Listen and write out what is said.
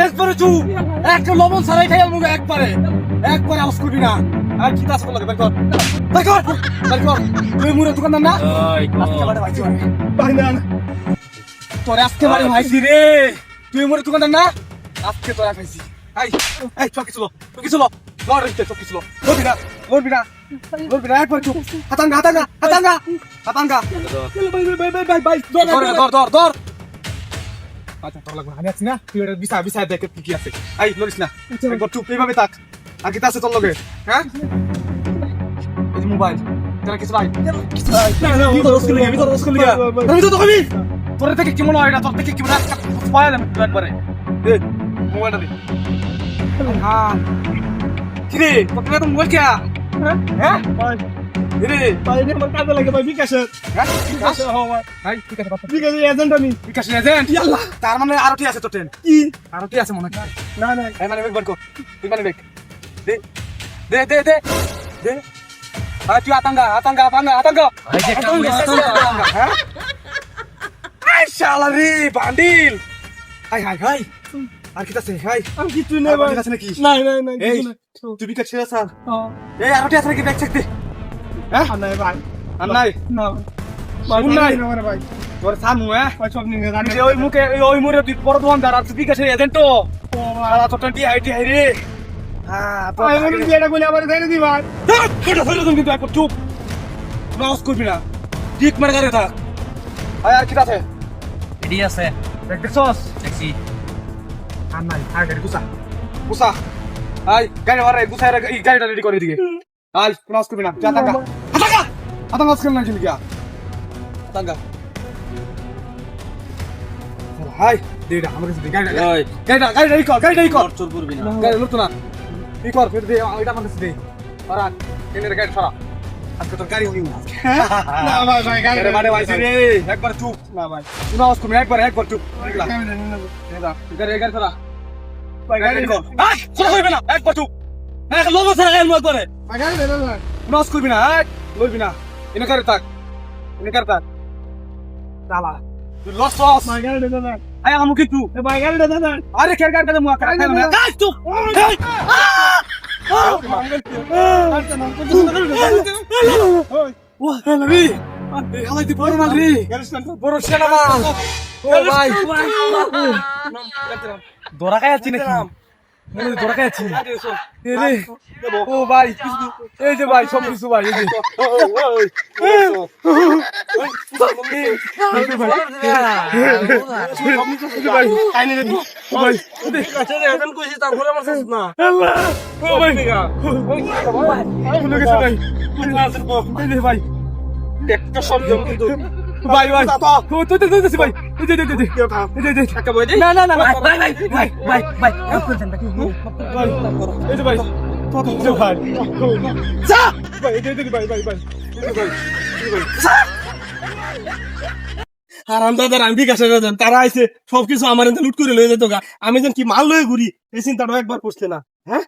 একবারে চুপ একটা লবণ ছাড়াই খাই মুখে একবারে আওয়াজ করবি না আর কি তাস লাগে বের কর তুই মুড়ে দোকানদার না তোর আজকে বাড়ি ভাইছি রে তুই মুড়ে দোকানদার না আজকে তোরা খাইছি চকি ছিল চকি ছিল লড়বি না একবার চুপ হাতাঙ্গা ধর আচ্ছা তোর লাগবে আমি আছি না তুই এটা বিছা দেখ কি আছে লড়িস না একবার চুপ এইভাবে থাক আর কি আছে তোর লগে হ্যাঁ এই যে মোবাইল তোরা কিছু ভাই আমি তো কবি তোর থেকে কি মনে হয় না তোর থেকে কি মনে হয় পায়া যাবে একবারে দে মোবাইলটা দে হ্যাঁ কি রে তোকে তো মোবাইল কে হ্যাঁ রে ভাই রে আমার কাজে লাগে ভাই বিকাশে হ্যাঁ বিকাশে হয় ভাই বিকাশে কথা বিকাশে এজেন্ট আমি বিকাশে এজেন্ট ইয়াল্লাহ তার মানে আরটি আছে তো ট্রেন কি আরটি আছে মনে হয় না এই মানে বেক কর তুই মানে বেক দে তুই আতঙ্গা এই যে আতঙ্গা হ্যাঁ এই শালা রে বান্ডিল হাই আর কি আছে আমি কিছু নেই ভাই আছে নাকি না এই তুই বিকাশ ছেড়ে স্যার এই আরটি আছে নাকি ব্যাগ চেক দে হ্যাঁ নাই ভাই নাই না ভাই না ভাই তোর সামু ভাই সব নিয়ে জানি ওই মুরে তুই বড় দোকানদার আর তুই বিকাশ এজেন্ট তো ও মারা তো 20 আইটি রে হ্যাঁ তো আমি মনে বিয়েটা বলে আবার দেন দি ভাই এটা হইলো তুমি তুই একটু চুপ নস করবি না ঠিক মার করে থাক আর কি আছে রেডি আছে দেখছস ট্যাক্সি নাই গাড়ি গুছা গাড়ি ওরে গুছা এই গাড়িটা রেডি করে দিকে নস করবি না আতঙ্গা নস করবি না কি গিয়া আতঙ্গা দেড়া আমার কাছে গাড়ি কর চোর করবি না গাড়ি লুট না কি কর ফির দে এটা আমার কাছে দে আর কেনের গাড়ি সরা আজকে তোর গাড়ি হইনি না ভাই গাড়ি মানে ভাই রে একবার চুপ না ভাই তুই আওয়াজ করবি একবার চুপ গাড়ি সরা ভাই গাড়ি কর সরা হইবে না একবার চুপ এক লোক সরা গাড়ি একবারে ভাই গাড়ি দে না নস করবি না লইবি না এনে করে থাক চালা তুই লস ভাই গাড়ি দে না আমি কিন্তু ভাই গাড়ি দে না আরে খের গাড়ি দে মুয়া করা না চুপ ধরা খাই আছি নাকি ধরা খাই আছি ও ভাই এই যে ভাই সব কিছু ভাই ভাই একটা শব্দ কিন্তু ভাই না হারামদাদার আমি বিকাশে তারা আইছে সবকিছু আমার লুট করে লয়ে যেত গা আমি যেন কি মাল লয়ে ঘুরি এই চিন্তাটা একবার করছে না হ্যাঁ